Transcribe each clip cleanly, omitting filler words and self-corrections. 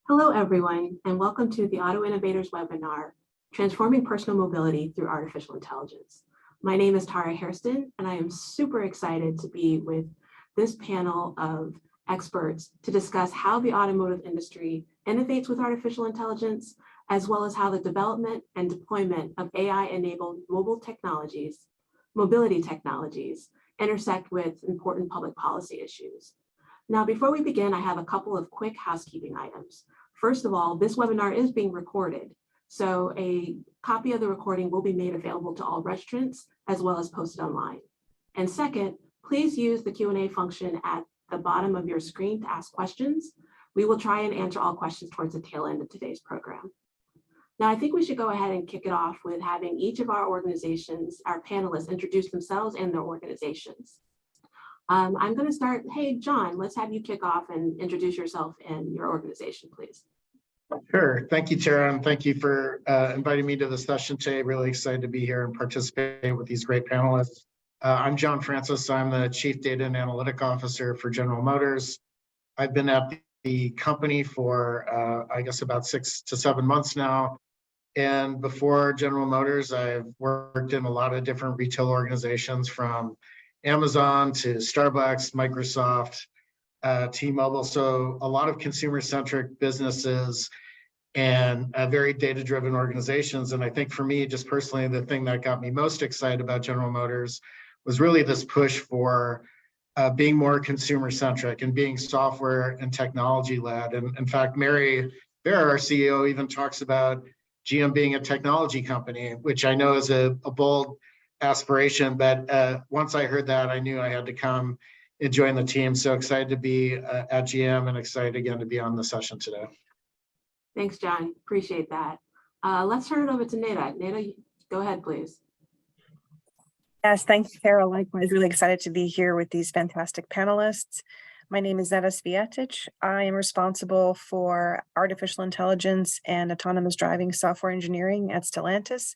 Hello, everyone, and welcome to the Auto Innovators webinar, Transforming Personal Mobility Through Artificial Intelligence. My name is Tara Hairston, and I am super excited to be with this panel of experts to discuss how the automotive industry innovates with artificial intelligence, as well as how the development and deployment of AI-enabled mobility technologies, intersect with important public policy issues. Now, before we begin, I have a couple of quick housekeeping items. First of all, this webinar is being recorded, so a copy of the recording will be made available to all registrants as well as posted online. And second, please use the Q&A function at the bottom of your screen to ask questions. We will try and answer all questions towards the tail end of today's program. Now, I think we should go ahead and kick it off with having each of our organizations, our panelists, introduce themselves and their organizations. I'm going to start. Hey, John, let's have you kick off and introduce yourself and your organization, please. Sure. Thank you, Tara, and thank you for inviting me to the session today. Really excited to be here and participate with these great panelists. I'm John Francis. I'm the Chief Data and Analytic Officer for General Motors. I've been at the company for, I guess, about 6 to 7 months now. And before General Motors, I've worked in a lot of different retail organizations, from Amazon to Starbucks, Microsoft, T-Mobile. So a lot of consumer-centric businesses and very data-driven organizations. And I think for me, just personally, the thing that got me most excited about General Motors was really this push for being more consumer-centric and being software and technology-led. And in fact, Mary Barra, our CEO, even talks about GM being a technology company, which I know is a bold aspiration, but once I heard that, I knew I had to come and join the team. So excited to be at GM and excited again to be on the session today. Thanks, John. Appreciate that. Let's turn it over to Neda. Neda, go ahead, please. Yes, thank you, Carol. Likewise, really excited to be here with these fantastic panelists. My name is Eris Vietic. I am responsible for artificial intelligence and autonomous driving software engineering at Stellantis.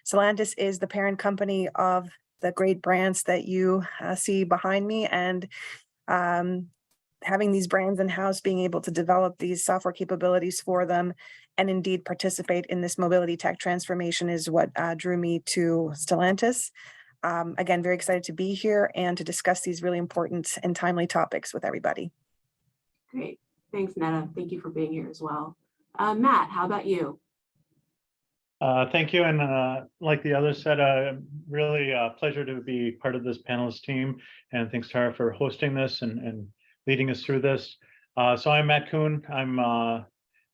Stellantis is the parent company of the great brands that you see behind me, and having these brands in-house, being able to develop these software capabilities for them and indeed participate in this mobility tech transformation is what drew me to Stellantis. Again, very excited to be here and to discuss these really important and timely topics with everybody. Great. Thanks, Neda. Thank you for being here as well. Matt, how about you? Thank you. And like the others said, really a pleasure to be part of this panelist team. And thanks, Tara, for hosting this and leading us through this. So I'm Matt Kuhn. I'm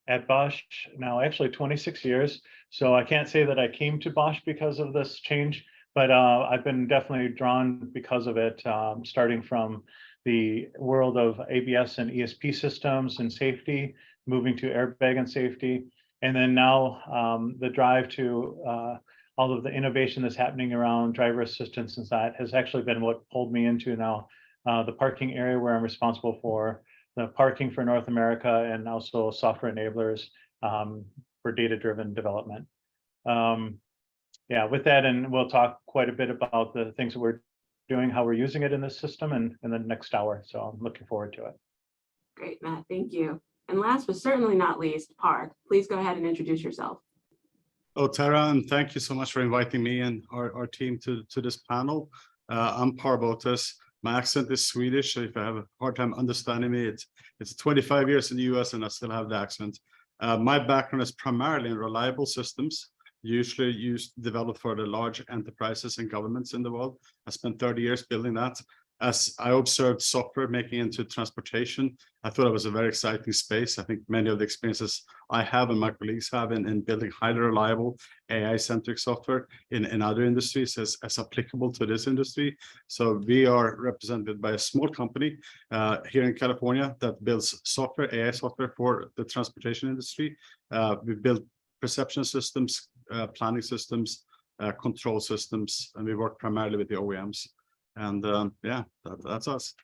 at Bosch now, actually 26 years. So I can't say that I came to Bosch because of this change, but I've been definitely drawn because of it, starting from the world of ABS and ESP systems and safety, moving to airbag and safety. And then now the drive to all of the innovation that's happening around driver assistance and that has actually been what pulled me into now the parking area, where I'm responsible for the parking for North America and also software enablers for data-driven development. Yeah, with that, and we'll talk quite a bit about the things that we're doing, how we're using it in this system in the next hour. So I'm looking forward to it. Great, Matt. Thank you. And last but certainly not least, Park, please go ahead and introduce yourself. Oh, Tara, and thank you so much for inviting me and our team to this panel. I'm Paraboltas. My accent is Swedish, so if I have a hard time understanding me, it's 25 years in the US and I still have the accent. My background is primarily in reliable systems, usually developed for the large enterprises and governments in the world. I spent 30 years building that. As I observed software making into transportation, I thought it was a very exciting space. I think many of the experiences I have and my colleagues have in building highly reliable AI-centric software in other industries is applicable to this industry. So we are represented by a small company here in California that builds software, AI software for the transportation industry. We build perception systems, planning systems, control systems, and we work primarily with the OEMs. And yeah, that's us.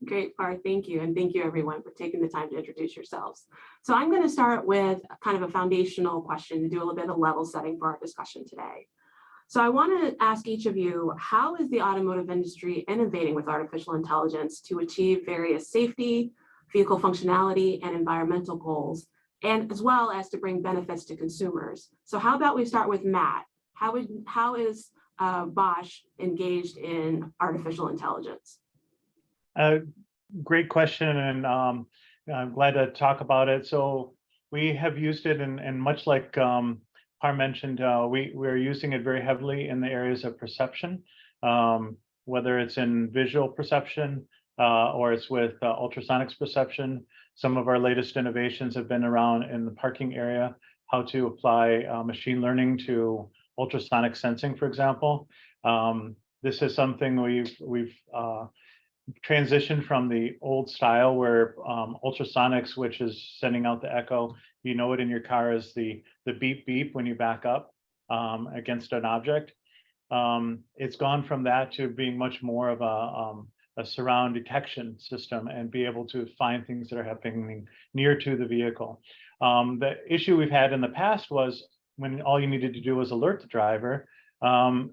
Great, Parth, thank you. And thank you everyone for taking the time to introduce yourselves. So I'm going to start with kind of a foundational question to do a little bit of level setting for our discussion today. So I want to ask each of you, how is the automotive industry innovating with artificial intelligence to achieve various safety, vehicle functionality and environmental goals, and as well as to bring benefits to consumers. So how about we start with Matt? How is Bosch engaged in artificial intelligence? Great question, and I'm glad to talk about it. So we have used it, and much like Par mentioned, we're using it very heavily in the areas of perception, whether it's in visual perception or it's with ultrasonics perception. Some of our latest innovations have been around in the parking area, how to apply machine learning to ultrasonic sensing, for example. This is something we've transitioned from the old style where ultrasonics, which is sending out the echo, you know it in your car as the beep beep when you back up against an object. It's gone from that to being much more of a surround detection system and be able to find things that are happening near to the vehicle. The issue we've had in the past was when all you needed to do was alert the driver,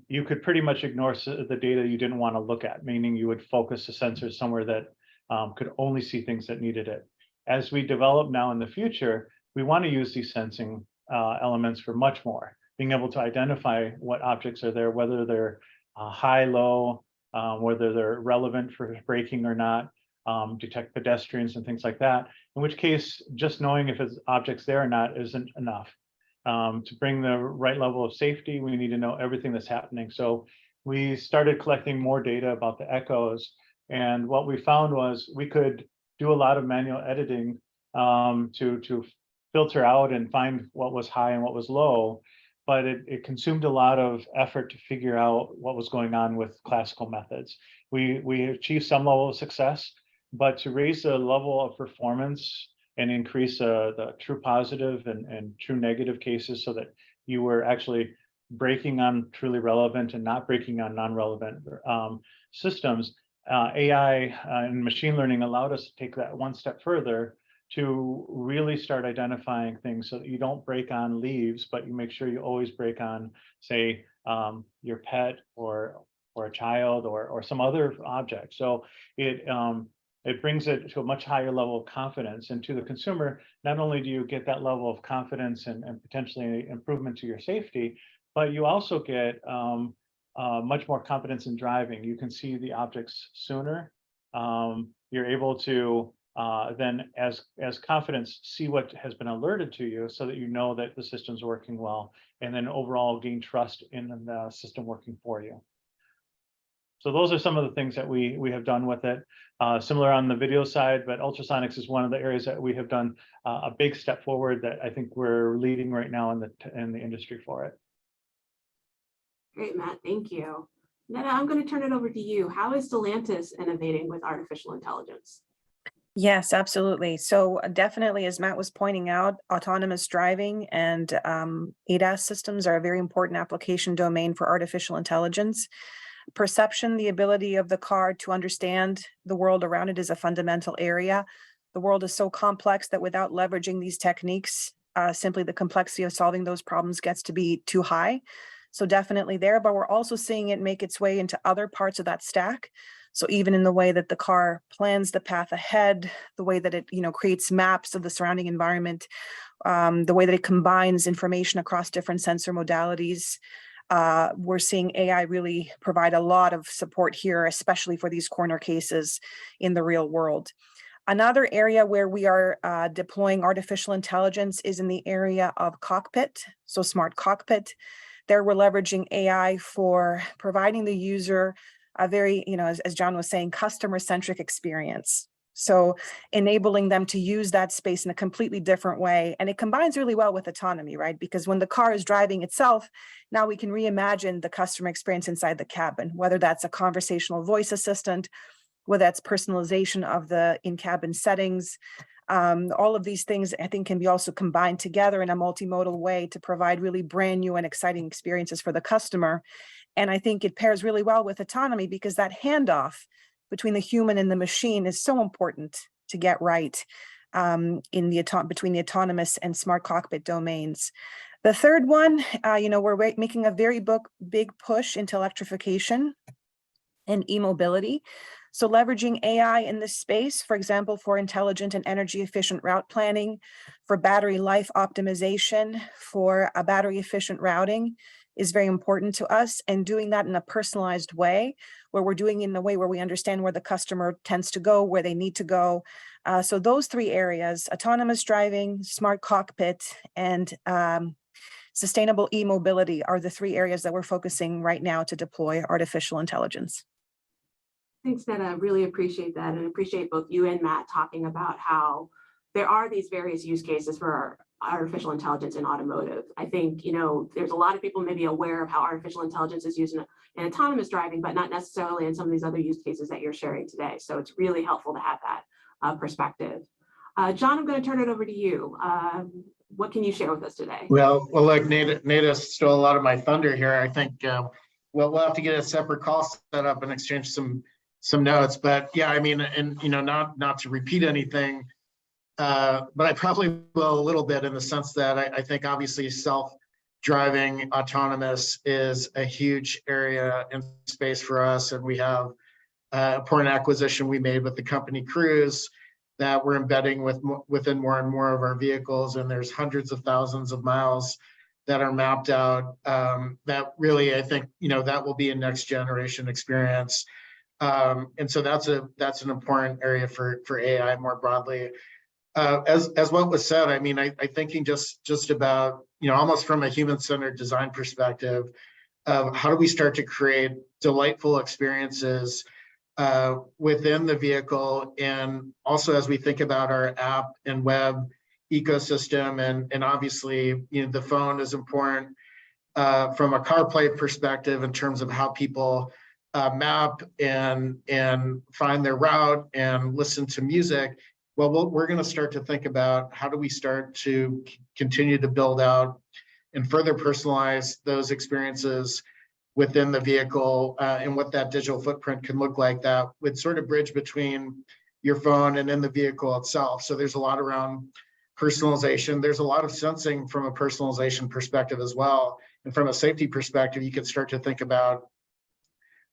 you could pretty much ignore the data you didn't want to look at, meaning you would focus the sensors somewhere that could only see things that needed it. As we develop now in the future, we want to use these sensing elements for much more, being able to identify what objects are there, whether they're high, low, whether they're relevant for braking or not, detect pedestrians and things like that, in which case just knowing if it's objects there or not isn't enough. To bring the right level of safety, we need to know everything that's happening. So we started collecting more data about the echoes. And what we found was we could do a lot of manual editing to filter out and find what was high and what was low. But it consumed a lot of effort to figure out what was going on with classical methods. We achieved some level of success, but to raise the level of performance and increase the true positive and true negative cases so that you were actually braking on truly relevant and not braking on non-relevant systems. AI and machine learning allowed us to take that one step further to really start identifying things so that you don't brake on leaves, but you make sure you always brake on, say, your pet or a child or some other object. So it brings it to a much higher level of confidence. And to the consumer, not only do you get that level of confidence and potentially improvement to your safety, but you also get much more confidence in driving. You can see the objects sooner. You're able to then, as confidence, see what has been alerted to you so that you know that the system's working well, and then overall gain trust in the system working for you. So those are some of the things that we have done with it. Similar on the video side, but ultrasonics is one of the areas that we have done a big step forward that I think we're leading right now in the industry for it. Great, Matt, thank you. Netta, I'm going to turn it over to you. How is Stellantis innovating with artificial intelligence? Yes, absolutely. So definitely, as Matt was pointing out, autonomous driving and ADAS systems are a very important application domain for artificial intelligence. Perception, the ability of the car to understand the world around it, is a fundamental area. The world is so complex that without leveraging these techniques, simply the complexity of solving those problems gets to be too high. So definitely there, but we're also seeing it make its way into other parts of that stack. So even in the way that the car plans the path ahead, the way that it, creates maps of the surrounding environment, the way that it combines information across different sensor modalities, we're seeing AI really provide a lot of support here, especially for these corner cases in the real world. Another area where we are deploying artificial intelligence is in the area of cockpit, so smart cockpit. There we're leveraging AI for providing the user a very, as John was saying, customer-centric experience. So enabling them to use that space in a completely different way. And it combines really well with autonomy, right? Because when the car is driving itself, now we can reimagine the customer experience inside the cabin, whether that's a conversational voice assistant, whether that's personalization of the in-cabin settings. All of these things, I think, can be also combined together in a multimodal way to provide really brand new and exciting experiences for the customer. And I think it pairs really well with autonomy because that handoff between the human and the machine is so important to get right between the autonomous and smart cockpit domains. The third one, we're making a very big push into electrification and e-mobility. So leveraging AI in this space, for example, for intelligent and energy efficient route planning, for battery life optimization, for a battery efficient routing is very important to us, and doing that in a personalized way, where we're doing it in a way where we understand where the customer tends to go, where they need to go. So those three areas, autonomous driving, smart cockpit, and sustainable e-mobility are the three areas that we're focusing right now to deploy artificial intelligence. Thanks, Netta. Really appreciate that, and appreciate both you and Matt talking about how there are these various use cases for artificial intelligence in automotive. I think, there's a lot of people maybe aware of how artificial intelligence is used in autonomous driving, but not necessarily in some of these other use cases that you're sharing today. So it's really helpful to have that perspective. John, I'm going to turn it over to you. What can you share with us today? Well, look, Nada stole a lot of my thunder here. I think we'll have to get a separate call set up and exchange some notes. But yeah, I mean, and not to repeat anything, but I probably will a little bit, in the sense that I think obviously self-driving autonomous is a huge area in space for us, and we have an important acquisition we made with the company Cruise that we're embedding within more and more of our vehicles, and there's hundreds of thousands of miles that are mapped out. That really, I think, that will be a next generation experience, and so that's an important area for AI more broadly. As what was said, I mean, I thinking just about, almost from a human-centered design perspective, how do we start to create delightful experiences within the vehicle, and also as we think about our app and web ecosystem, and obviously, the phone is important from a CarPlay perspective in terms of how people map and find their route and listen to music. Well, we're going to start to think about how do we start to continue to build out and further personalize those experiences within the vehicle, and what that digital footprint can look like, that would sort of bridge between your phone and in the vehicle itself. So there's a lot around personalization. There's a lot of sensing from a personalization perspective as well. And from a safety perspective, you could start to think about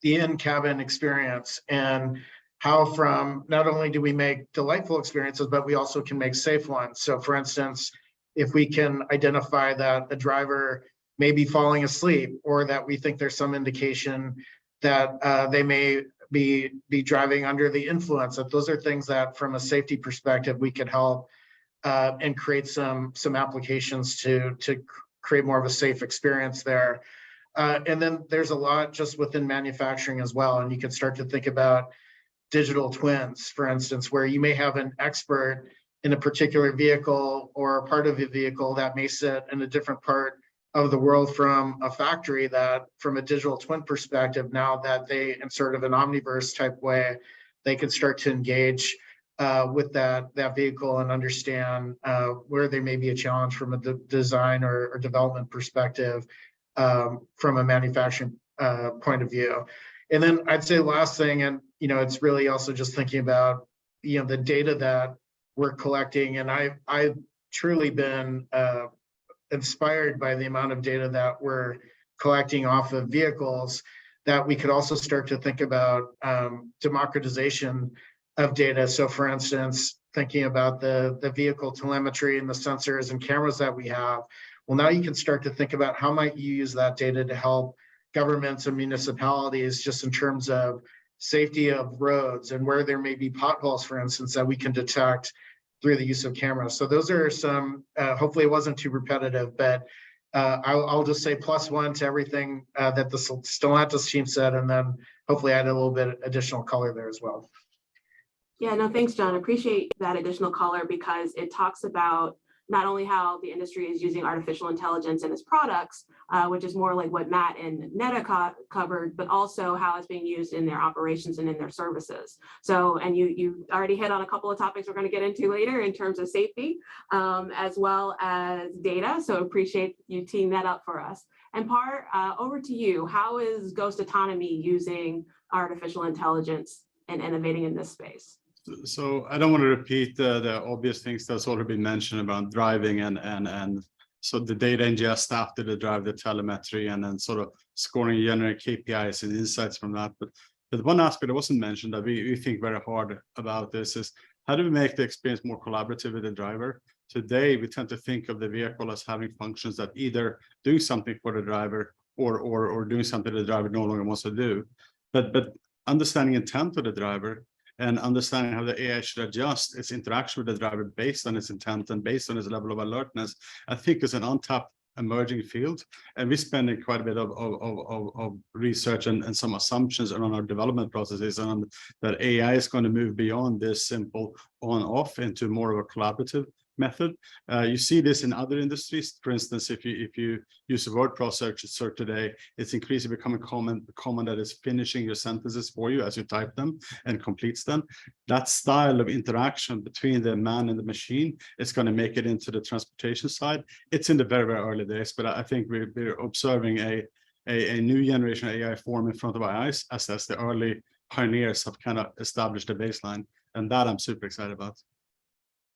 the in-cabin experience, and how from not only do we make delightful experiences, but we also can make safe ones. So for instance, if we can identify that a driver may be falling asleep, or that we think there's some indication that they may be driving under the influence, that those are things that from a safety perspective, we could help and create some applications to create more of a safe experience there. And then there's a lot just within manufacturing as well. And you can start to think about digital twins, for instance, where you may have an expert in a particular vehicle or a part of the vehicle that may sit in a different part of the world from a factory, that from a digital twin perspective, now that they, in sort of an omniverse type way, they can start to engage with that vehicle and understand where there may be a challenge from a design or development perspective, from a manufacturing point of view. And then I'd say last thing, and it's really also just thinking about the data that we're collecting, and I've truly been inspired by the amount of data that we're collecting off of vehicles, that we could also start to think about democratization of data. So for instance, thinking about the vehicle telemetry and the sensors and cameras that we have, well, now you can start to think about how might you use that data to help governments and municipalities, just in terms of safety of roads and where there may be potholes, for instance, that we can detect through the use of cameras. So those are some, hopefully it wasn't too repetitive, but I'll just say +1 to everything that the Stellantis team said, and then hopefully add a little bit additional color there as well. Yeah, no, thanks, John. I appreciate that additional color, because it talks about not only how the industry is using artificial intelligence in its products, which is more like what Matt and Netta covered, but also how it's being used in their operations and in their services. So, and you already hit on a couple of topics we're going to get into later in terms of safety, as well as data. So appreciate you teeing that up for us. And Par, over to you. How is Ghost Autonomy using artificial intelligence and innovating in this space? So I don't want to repeat the obvious things that's already been mentioned about driving and so the data ingest after the drive, the telemetry, and then sort of scoring, generate KPIs and insights from that. But But one aspect that wasn't mentioned that we think very hard about this is how do we make the experience more collaborative with the driver? Today, we tend to think of the vehicle as having functions that either doing something for the driver or doing something the driver no longer wants to do. But understanding intent of the driver and understanding how the AI should adjust its interaction with the driver based on its intent and based on its level of alertness, I think is an untapped emerging field. And we're spending quite a bit of research and some assumptions around our development processes on that AI is going to move beyond this simple on-off into more of a collaborative method. You see this in other industries. For instance, if you use a word processor today, it's increasingly becoming common that it's finishing your sentences for you as you type them and completes them. That style of interaction between the man and the machine is going to make it into the transportation side. It's in the very, very early days, but I think we're observing a new generation of AI form in front of our eyes as the early pioneers have kind of established a baseline, and that I'm super excited about.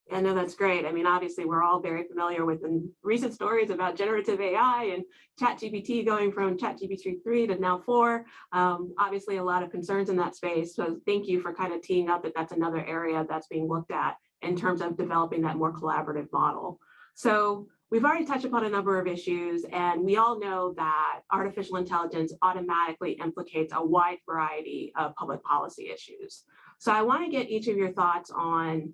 I know that's great. I mean, obviously, we're all very familiar with the recent stories about generative AI and ChatGPT going from ChatGPT 3 to now 4. Obviously, a lot of concerns in that space. So thank you for kind of teeing up that that's another area that's being looked at in terms of developing that more collaborative model. So we've already touched upon a number of issues, and we all know that artificial intelligence automatically implicates a wide variety of public policy issues. So I want to get each of your thoughts on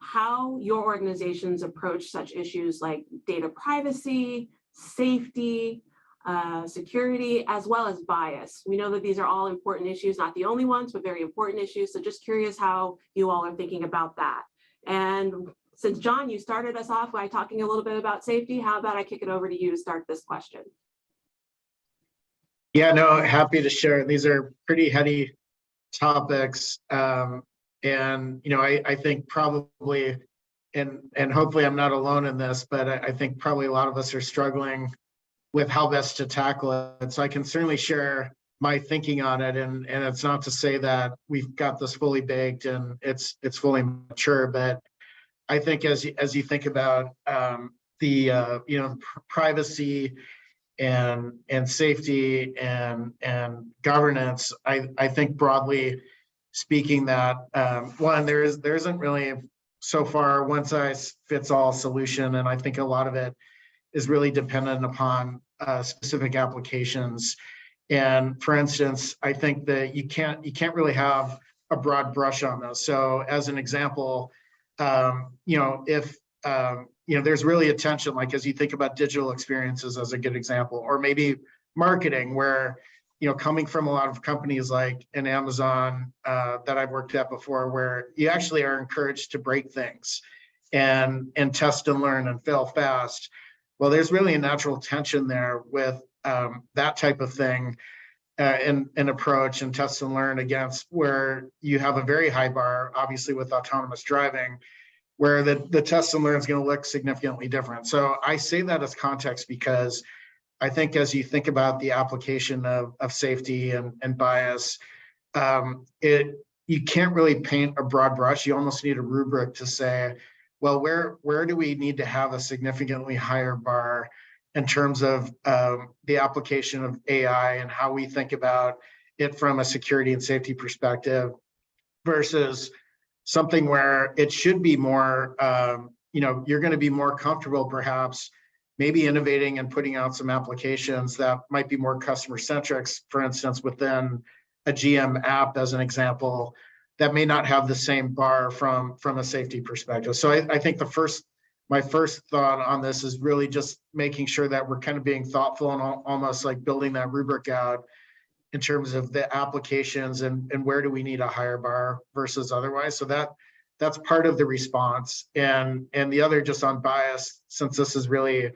how your organizations approach such issues like data privacy, safety, security, as well as bias. We know that these are all important issues, not the only ones, but very important issues. So just curious how you all are thinking about that. And since John, you started us off by talking a little bit about safety, how about I kick it over to you to start this question? Yeah, no, happy to share. These are pretty heady topics. And, you know, I think probably, and hopefully I'm not alone in this, but I think probably a lot of us are struggling with how best to tackle it. So I can certainly share my thinking on it. And it's not to say that we've got this fully baked and it's fully mature, but I think as you think about you know, privacy and safety and governance, I think broadly speaking that one, there isn't really so far one size fits all solution, and I think a lot of it is really dependent upon specific applications. And for instance, I think that you can't really have a broad brush on this. So as an example, you know, if you know, there's really a tension, like as you think about digital experiences as a good example, or maybe marketing, where you know, coming from a lot of companies like an Amazon that I've worked at before, where you actually are encouraged to break things and test and learn and fail fast. Well, there's really a natural tension there with that type of thing and approach and test and learn against where you have a very high bar, obviously with autonomous driving, where the test and learn is going to look significantly different. So I say that as context because I think as you think about the application of safety and bias, you can't really paint a broad brush. You almost need a rubric to say, well, where do we need to have a significantly higher bar in terms of the application of AI and how we think about it from a security and safety perspective versus something where it should be more, you know, you're going to be more comfortable perhaps maybe innovating and putting out some applications that might be more customer centric, for instance, within a GM app, as an example, that may not have the same bar from a safety perspective. So I think my first thought on this is really just making sure that we're kind of being thoughtful and almost like building that rubric out in terms of the applications and where do we need a higher bar versus otherwise. So that's part of the response. And the other, just on bias, since this is really,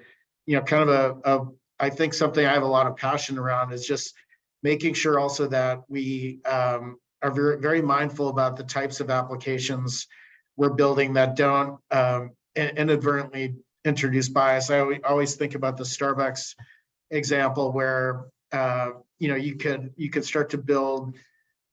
you know, kind of I think something I have a lot of passion around, is just making sure also that we are very, very mindful about the types of applications we're building that don't inadvertently introduce bias. I always think about the Starbucks example where, you know, you could start to build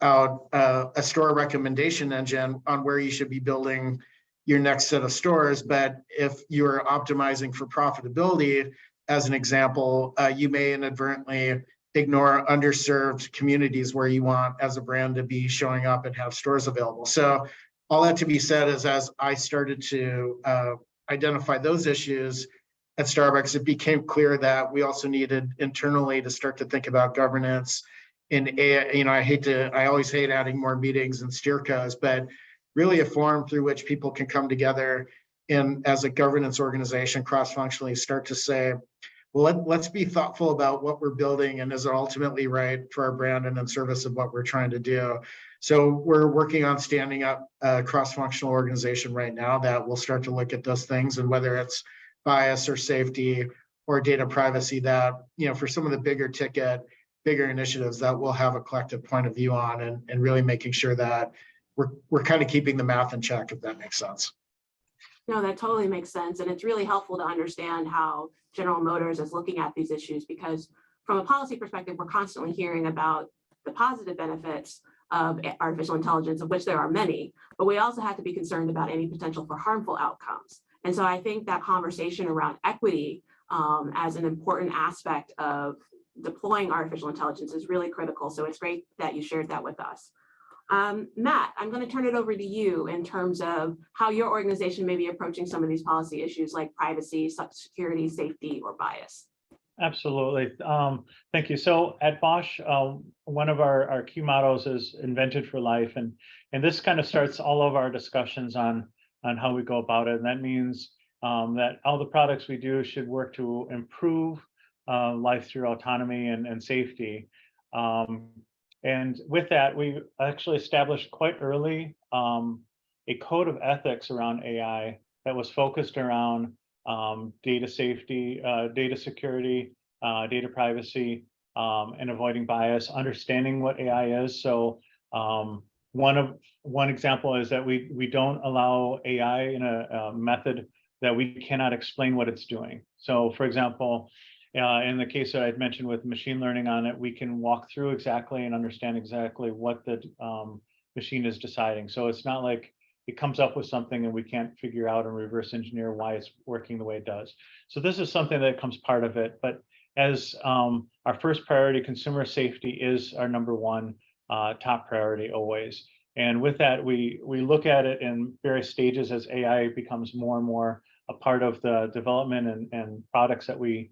out a store recommendation engine on where you should be building your next set of stores. But if you're optimizing for profitability, as an example, you may inadvertently ignore underserved communities where you want as a brand to be showing up and have stores available. So all that to be said is, as I started to identify those issues at Starbucks, it became clear that we also needed internally to start to think about governance. And I always hate adding more meetings and steercos, but really a forum through which people can come together and as a governance organization cross-functionally start to say, well, let's be thoughtful about what we're building and is it ultimately right for our brand and in service of what we're trying to do. So we're working on standing up a cross-functional organization right now that will start to look at those things, and whether it's bias or safety or data privacy, that, for some of the bigger initiatives that we'll have a collective point of view on, and really making sure that we're kind of keeping the math in check, if that makes sense. No, that totally makes sense. And it's really helpful to understand how General Motors is looking at these issues, because from a policy perspective, we're constantly hearing about the positive benefits of artificial intelligence, of which there are many, but we also have to be concerned about any potential for harmful outcomes. And so I think that conversation around equity as an important aspect of deploying artificial intelligence is really critical. So it's great that you shared that with us. Matt, I'm going to turn it over to you in terms of how your organization may be approaching some of these policy issues like privacy, security, safety, or bias. Absolutely. Thank you. So at Bosch, one of our key mottos is invented for life. And this kind of starts all of our discussions on how we go about it. And that means that all the products we do should work to improve life through autonomy and safety. And with that, we actually established quite early a code of ethics around AI that was focused around data safety, data security, data privacy, and avoiding bias, understanding what AI is. So one example is that we don't allow AI in a method that we cannot explain what it's doing. So for example, in the case that I'd mentioned with machine learning on it, we can walk through exactly and understand exactly what the machine is deciding. So it's not like it comes up with something and we can't figure out and reverse engineer why it's working the way it does. So this is something that comes part of it. But as our first priority, consumer safety is our number one top priority always. And with that, we look at it in various stages as AI becomes more and more a part of the development and products that we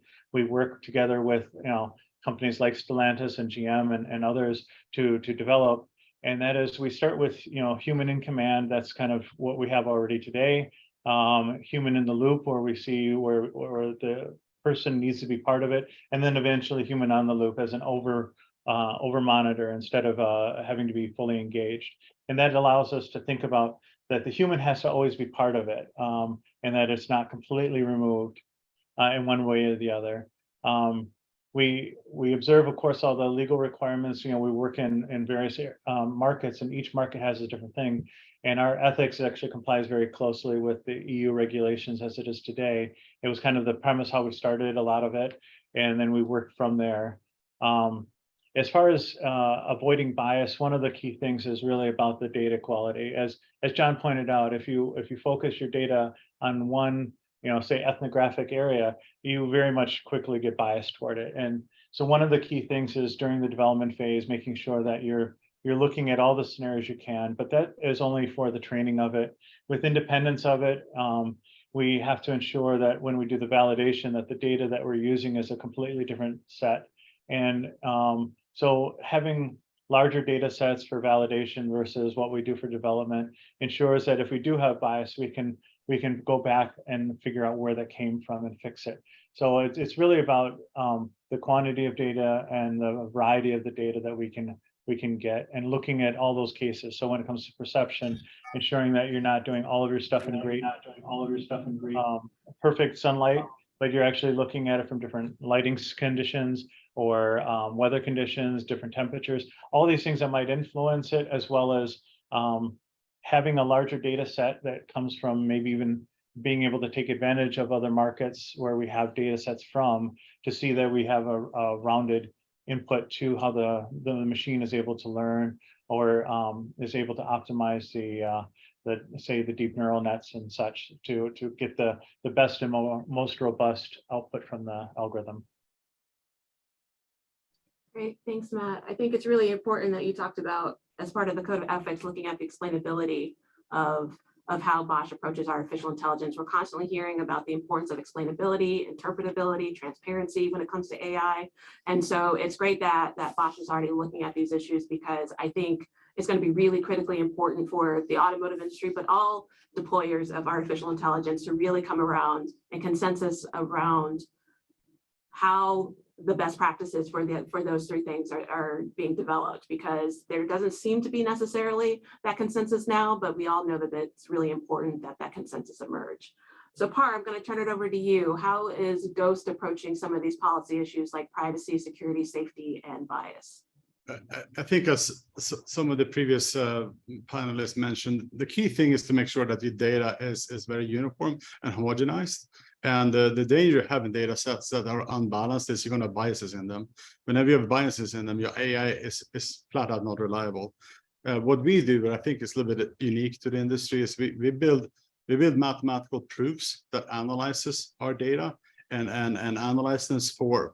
work together with, companies like Stellantis and GM and others to develop. And that is, we start with, human in command. That's kind of what we have already today. Human in the loop, where we see where the person needs to be part of it, and then eventually human on the loop as an over monitor instead of having to be fully engaged. And that allows us to think about that the human has to always be part of it, and that it's not completely removed in one way or the other. We observe, of course, all the legal requirements. We work in various markets, and each market has a different thing. And our ethics actually complies very closely with the EU regulations as it is today. It was kind of the premise how we started a lot of it, and then we worked from there. As far as avoiding bias, one of the key things is really about the data quality. As John pointed out, if you focus your data on one, say ethnographic area, you very much quickly get biased toward it. And so one of the key things is during the development phase, making sure that you're looking at all the scenarios you can, but that is only for the training of it. With independence of it, we have to ensure that when we do the validation, that the data that we're using is a completely different set. And so having larger data sets for validation versus what we do for development ensures that if we do have bias, we can go back and figure out where that came from and fix it. So it's really about the quantity of data and the variety of the data that we can get, and looking at all those cases. So when it comes to perception, ensuring that you're not doing all of your stuff in perfect sunlight, but you're actually looking at it from different lighting conditions or weather conditions, different temperatures, all these things that might influence it, as well as having a larger data set that comes from maybe even being able to take advantage of other markets where we have data sets from, to see that we have a rounded input to how the machine is able to learn, or is able to optimize the deep neural nets and such to get the best and most robust output from the algorithm. Great, thanks, Matt. I think it's really important that you talked about, as part of the code of ethics, looking at the explainability of how Bosch approaches artificial intelligence. We're constantly hearing about the importance of explainability, interpretability, transparency when it comes to AI. And so it's great that Bosch is already looking at these issues, because I think it's going to be really critically important for the automotive industry, but all deployers of artificial intelligence to really come around and consensus around how the best practices for those three things are being developed, because there doesn't seem to be necessarily that consensus now, but we all know that it's really important that that consensus emerge. So Par, I'm going to turn it over to you. How is Ghost approaching some of these policy issues like privacy, security, safety, and bias? I think, as some of the previous panelists mentioned, the key thing is to make sure that your data is very uniform and homogenized. And the danger of having data sets that are unbalanced is you're going to have biases in them. Whenever you have biases in them, your AI is flat out not reliable. What we do, but I think is a little bit unique to the industry, is we build mathematical proofs that analyzes our data and analyze this for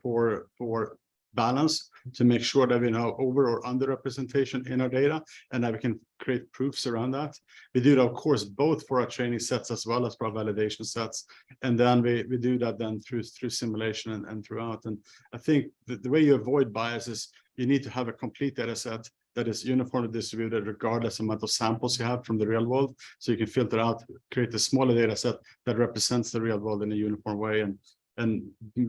balance, to make sure that we know over or under representation in our data, and that we can create proofs around that. We do that, of course, both for our training sets as well as for our validation sets, and then we do that then through simulation and throughout. And I think the way you avoid bias is you need to have a complete data set that is uniformly distributed regardless of amount of samples you have from the real world, so you can filter out, create a smaller data set that represents the real world in a uniform way, and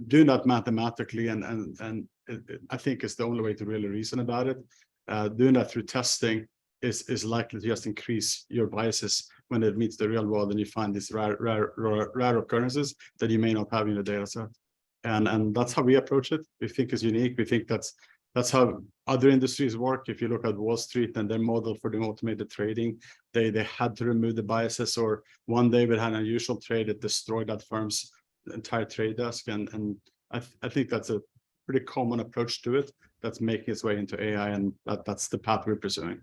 doing that mathematically and I think is the only way to really reason about it. Doing that through testing is likely to just increase your biases when it meets the real world, and you find these rare occurrences that you may not have in the data set. And that's how we approach it. We think it's unique. We think that's how other industries work. If you look at Wall Street and their model for doing automated trading, they had to remove the biases, or one day we had an unusual trade that destroyed that firm's entire trade desk. And I think that's a pretty common approach to it that's making its way into AI, and that's the path we're pursuing.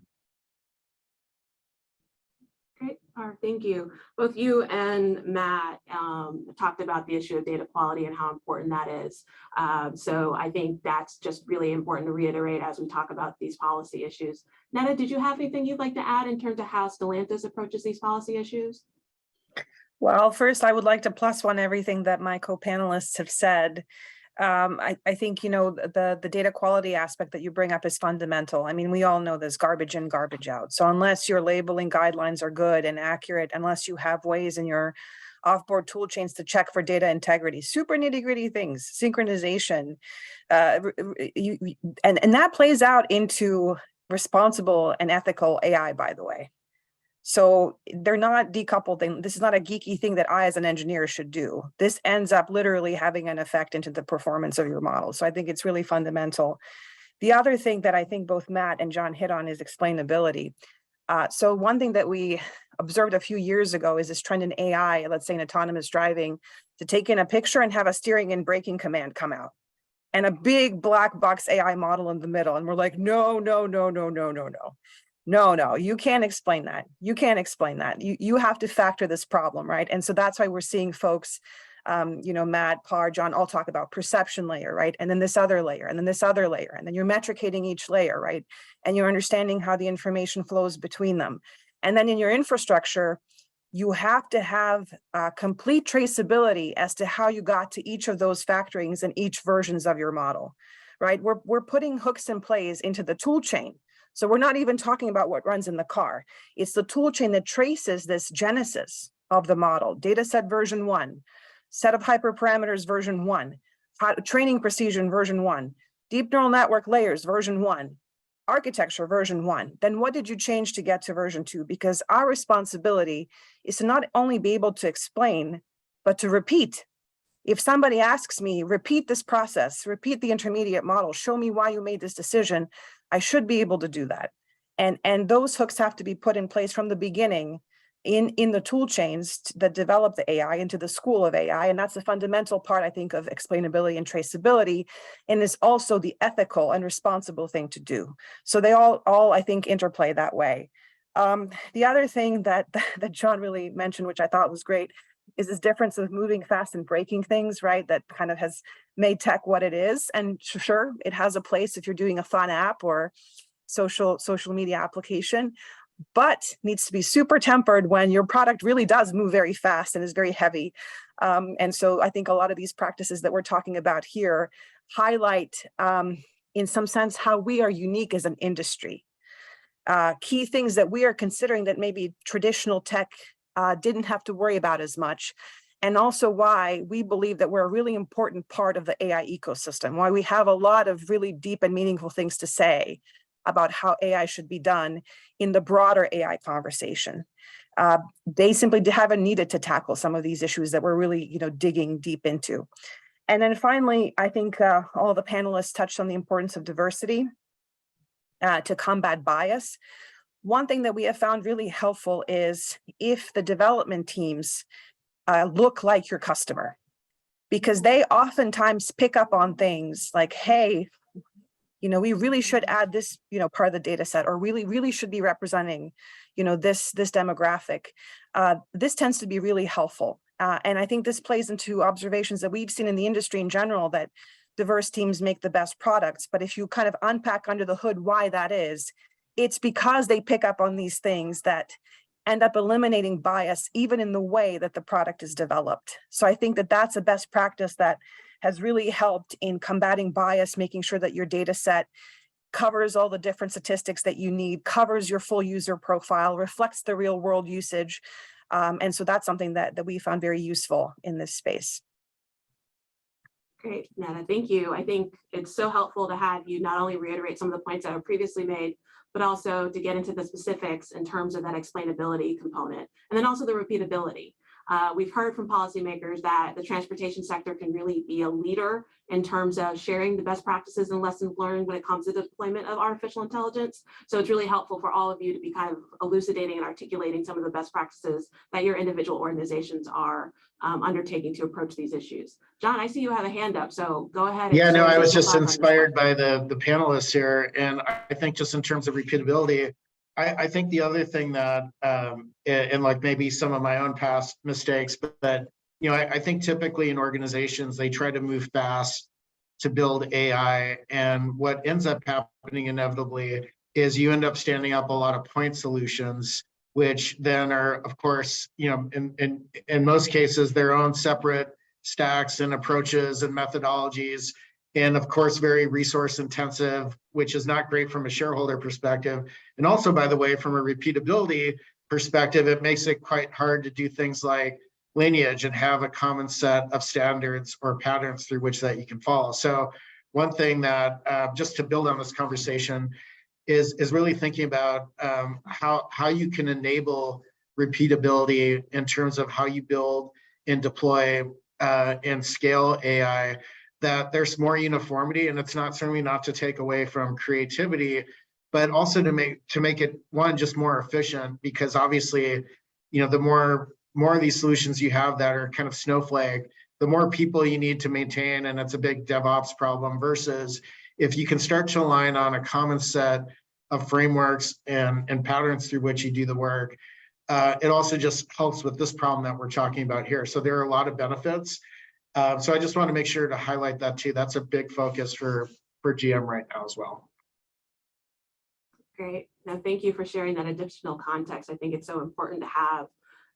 Great, thank you. Both you and Matt talked about the issue of data quality and how important that is. So I think that's just really important to reiterate as we talk about these policy issues. Netta, did you have anything you'd like to add in terms of how Stellantis approaches these policy issues? Well, first, I would like to plus one everything that my co-panelists have said. I think, you know, the data quality aspect that you bring up is fundamental. I mean, we all know there's garbage in, garbage out. So unless your labeling guidelines are good and accurate, unless you have ways in your offboard tool chains to check for data integrity, super nitty gritty things, synchronization, and that plays out into responsible and ethical AI, by the way. So they're not decoupled. This is not a geeky thing that I, as an engineer, should do. This ends up literally having an effect into the performance of your model. So I think it's really fundamental. The other thing that I think both Matt and John hit on is explainability. So one thing that we observed a few years ago is this trend in AI, let's say in autonomous driving, to take in a picture and have a steering and braking command come out, and a big black box AI model in the middle. And we're like, no, you can't explain that. You can't explain that. You have to factor this problem, right? And so that's why we're seeing folks, you know, Matt, Par, John, all talk about perception layer, right? And then this other layer, and then this other layer, and then you're metricating each layer, right? And you're understanding how the information flows between them. And then in your infrastructure, you have to have complete traceability as to how you got to each of those factorings and each versions of your model, right? We're putting hooks and plays into the tool chain. So we're not even talking about what runs in the car. It's the tool chain that traces this genesis of the model, data set version 1, set of hyperparameters version 1, training precision version 1, deep neural network layers version 1, architecture version 1. Then what did you change to get to version 2? Because our responsibility is to not only be able to explain, but to repeat. If somebody asks me, repeat this process, repeat the intermediate model, show me why you made this decision, I should be able to do that. And those hooks have to be put in place from the beginning in the tool chains that develop the AI into the school of AI. And that's the fundamental part, I think, of explainability and traceability, and is also the ethical and responsible thing to do. So they all I think, interplay that way. The other thing that John really mentioned, which I thought was great, is this difference of moving fast and breaking things, right? That kind of has made tech what it is. And sure, it has a place if you're doing a fun app or social media application, but needs to be super tempered when your product really does move very fast and is very heavy. And so I think a lot of these practices that we're talking about here highlight, in some sense, how we are unique as an industry. Key things that we are considering that maybe traditional tech didn't have to worry about as much, and also why we believe that we're a really important part of the AI ecosystem, why we have a lot of really deep and meaningful things to say about how AI should be done in the broader AI conversation. They simply haven't needed to tackle some of these issues that we're really, digging deep into. And then finally, I think all the panelists touched on the importance of diversity to combat bias. One thing that we have found really helpful is if the development teams look like your customer, because they oftentimes pick up on things like, hey, we really should add this, part of the data set, or really should be representing, this demographic. This tends to be really helpful. And I think this plays into observations that we've seen in the industry in general, that diverse teams make the best products. But if you kind of unpack under the hood why that is, it's because they pick up on these things that end up eliminating bias, even in the way that the product is developed. So I think that that's a best practice that has really helped in combating bias, making sure that your data set covers all the different statistics that you need, covers your full user profile, reflects the real world usage. And so that's something that we found very useful in this space. Great, Netta, thank you. I think it's so helpful to have you not only reiterate some of the points that were previously made, but also to get into the specifics in terms of that explainability component, and then also the repeatability. We've heard from policymakers that the transportation sector can really be a leader in terms of sharing the best practices and lessons learned when it comes to the deployment of artificial intelligence. So it's really helpful for all of you to be kind of elucidating and articulating some of the best practices that your individual organizations are undertaking to approach these issues. John, I see you have a hand up, so go ahead. Yeah, no, I was just inspired by the panelists here. And I think just in terms of repeatability, I think the other thing that, and like maybe some of my own past mistakes, but I think typically in organizations, they try to move fast to build AI. And what ends up happening inevitably is you end up standing up a lot of point solutions, which then are, of course, in most cases, their own separate stacks and approaches and methodologies. And of course, very resource intensive, which is not great from a shareholder perspective. And also, by the way, from a repeatability perspective, it makes it quite hard to do things like lineage and have a common set of standards or patterns through which that you can follow. So one thing that, just to build on this conversation, is really thinking about how you can enable repeatability in terms of how you build and deploy and scale AI, that there's more uniformity, and it's certainly not to take away from creativity, but also to make it, one, just more efficient, because obviously, the more of these solutions you have that are kind of snowflake, the more people you need to maintain, and it's a big DevOps problem, versus if you can start to align on a common set of frameworks and patterns through which you do the work, it also just helps with this problem that we're talking about here. So there are a lot of benefits. So I just want to make sure to highlight that too. That's a big focus for GM right now as well. Great. Now, thank you for sharing that additional context. I think it's so important to have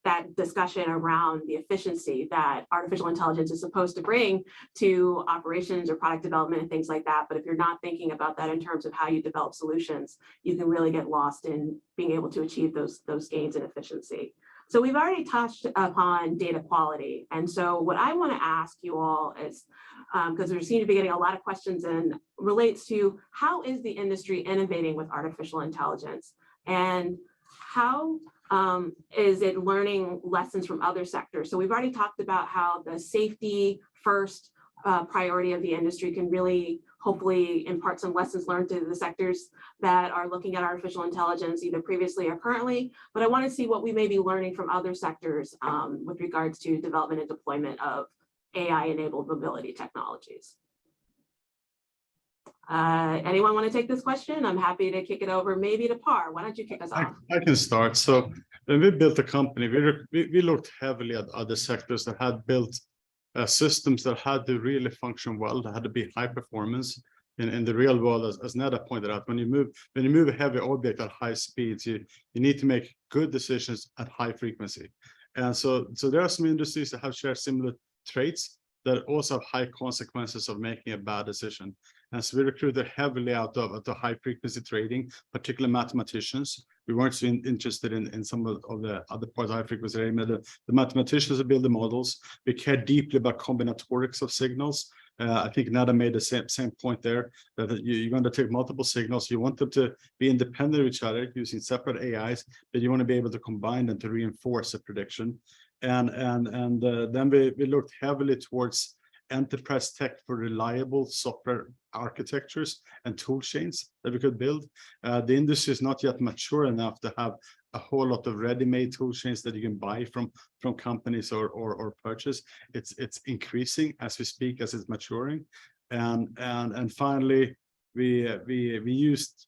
that discussion around the efficiency that artificial intelligence is supposed to bring to operations or product development and things like that. But if you're not thinking about that in terms of how you develop solutions, you can really get lost in being able to achieve those gains in efficiency. So we've already touched upon data quality. And so what I want to ask you all is, because we seem to be getting a lot of questions and relates to how is the industry innovating with artificial intelligence, and how is it learning lessons from other sectors? So we've already talked about how the safety first priority of the industry can really hopefully impart some lessons learned to the sectors that are looking at artificial intelligence either previously or currently. But I want to see what we may be learning from other sectors with regards to development and deployment of AI-enabled mobility technologies. Anyone want to take this question? I'm happy to kick it over maybe to Par. Why don't you kick us off? I can start. So when we built the company, we looked heavily at other sectors that had built systems that had to really function well, that had to be high performance in the real world. As Neda pointed out, when you move a heavy object at high speeds, you need to make good decisions at high frequency. And so there are some industries that have shared similar traits that also have high consequences of making a bad decision. And so we recruited heavily out of the high frequency trading, particularly mathematicians. We weren't so interested in some of the other parts of high frequency trading. The mathematicians that build the models. We care deeply about combinatorics of signals. I think Nada made the same point there, that you're going to take multiple signals. You want them to be independent of each other using separate AIs, but you want to be able to combine them to reinforce a prediction. And then we looked heavily towards enterprise tech for reliable software architectures and tool chains that we could build. The industry is not yet mature enough to have a whole lot of ready-made tool chains that you can buy from companies or purchase. It's increasing as we speak, as it's maturing. And finally, we used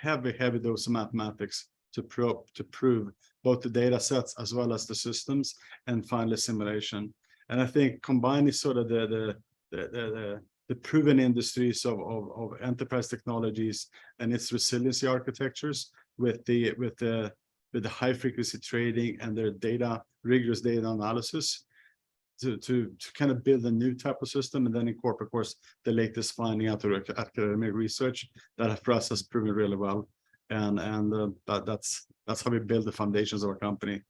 heavy dose of mathematics to prove both the data sets as well as the systems, and finally simulation. And I think combining sort of the proven industries of enterprise technologies and its resiliency architectures with the high frequency trading and their rigorous data analysis to kind of build a new type of system, and then incorporate, of course, the latest finding out of academic research that for us has proven really well. And that's how we build the foundations of our company.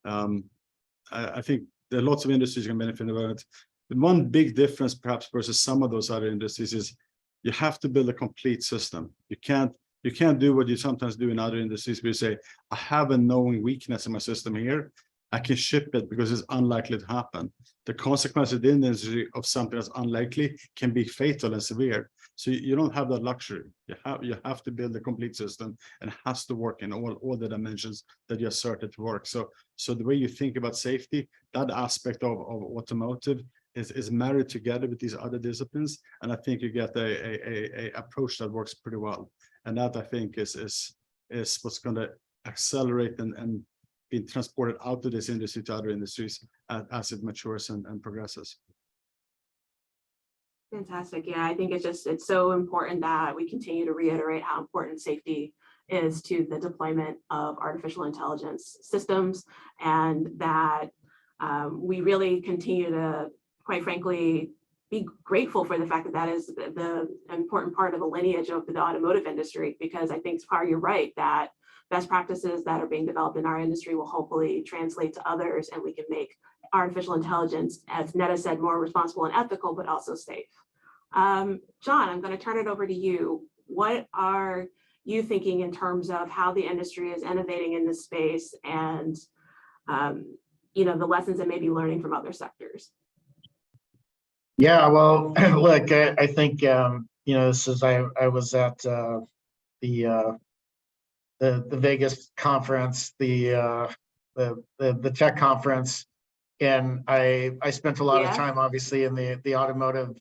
I think there are lots of industries can benefit about it. But one big difference perhaps versus some of those other industries is you have to build a complete system. You can't do what you sometimes do in other industries where you say, I have a known weakness in my system here. I can ship it because it's unlikely to happen. The consequences in the industry of something that's unlikely can be fatal and severe. So you don't have that luxury. You have to build a complete system, and it has to work in all the dimensions that you assert it to work. So the way you think about safety, that aspect of automotive is married together with these other disciplines, and I think you get a approach that works pretty well. And that, I think, is what's going to accelerate and be transported out of this industry to other industries as it matures and progresses. Fantastic. Yeah, I think it's so important that we continue to reiterate how important safety is to the deployment of artificial intelligence systems, and that we really continue to, quite frankly, be grateful for the fact that that is the important part of the lineage of the automotive industry, because I think, Spar, you're right, that best practices that are being developed in our industry will hopefully translate to others, and we can make artificial intelligence, as Neda said, more responsible and ethical, but also safe. John, I'm going to turn it over to you. What are you thinking in terms of how the industry is innovating in this space, and the lessons that may be learning from other sectors? Yeah, well, look, I think this is I was at the Vegas conference, the tech conference, and I spent a lot of time, obviously, in the automotive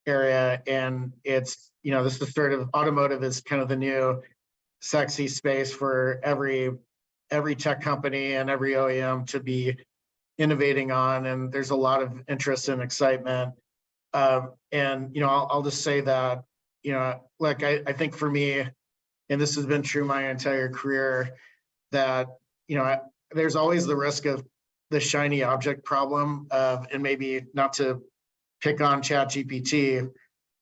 area, and it's this is sort of, automotive is kind of the new sexy space for every tech company and every OEM to be innovating on, and there's a lot of interest and excitement. And I'll just say that like I think for me, and this has been true my entire career, that there's always the risk of the shiny object problem, and maybe not to pick on ChatGPT,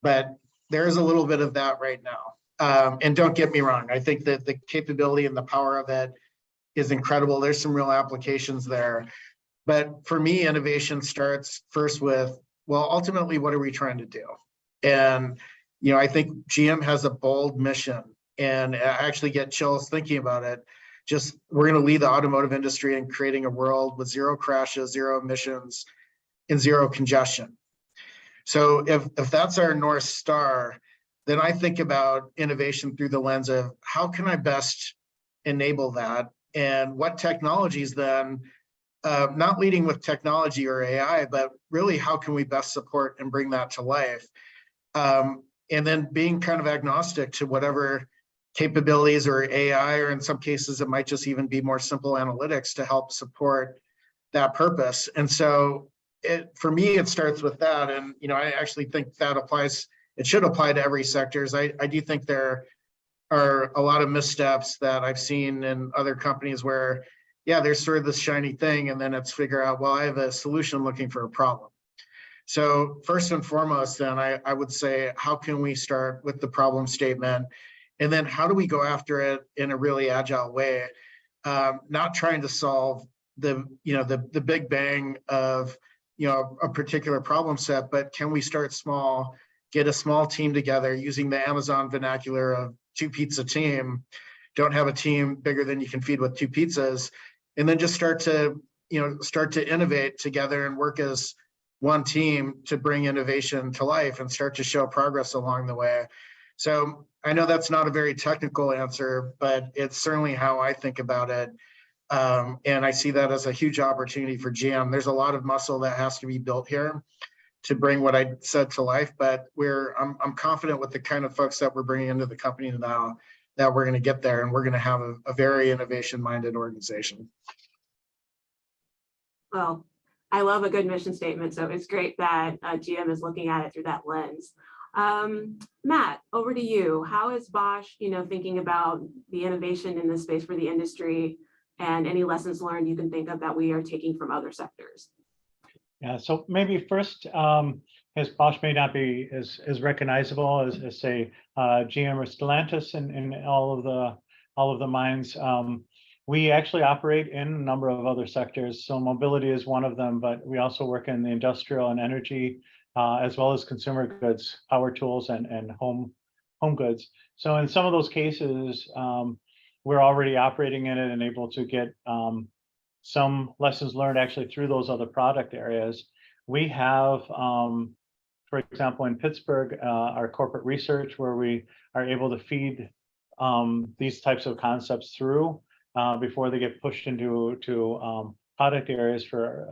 but there is a little bit of that right now. And don't get me wrong, I think that the capability and the power of it is incredible. There's some real applications there. But for me, innovation starts first with, well, ultimately, what are we trying to do? And, I think GM has a bold mission, and I actually get chills thinking about it. Just, we're going to lead the automotive industry in creating a world with zero crashes, zero emissions, and zero congestion. So if that's our North Star, then I think about innovation through the lens of how can I best enable that, and what technologies then, not leading with technology or AI, but really how can we best support and bring that to life? And then being kind of agnostic to whatever capabilities or AI, or in some cases, it might just even be more simple analytics to help support that purpose. And so for me, it starts with that. And, I actually think that it should apply to every sectors. I do think there are a lot of missteps that I've seen in other companies where, yeah, there's sort of this shiny thing, and then it's figure out, well, I have a solution looking for a problem. So first and foremost, then I would say, how can we start with the problem statement? And then how do we go after it in a really agile way? Not trying to solve the big bang of, a particular problem set, but can we start small, get a small team together using the Amazon vernacular of 2-pizza team, don't have a team bigger than you can feed with 2 pizzas, and then just start to innovate together and work as one team to bring innovation to life and start to show progress along the way. So I know that's not a very technical answer, but it's certainly how I think about it. And I see that as a huge opportunity for GM. There's a lot of muscle that has to be built here to bring what I said to life, but I'm confident with the kind of folks that we're bringing into the company now that we're going to get there, and we're going to have a very innovation-minded organization. Well, I love a good mission statement, so it's great that GM is looking at it through that lens. Matt, over to you. How is Bosch, thinking about the innovation in this space for the industry, and any lessons learned you can think of that we are taking from other sectors? Yeah, so maybe first, as Bosch may not be as recognizable as say GM or Stellantis in all of the mines. We actually operate in a number of other sectors. So mobility is one of them, but we also work in the industrial and energy, as well as consumer goods, power tools, and home goods. So in some of those cases, we're already operating in it and able to get some lessons learned actually through those other product areas. We have, for example, in Pittsburgh, our corporate research, where we are able to feed these types of concepts through before they get pushed into product areas for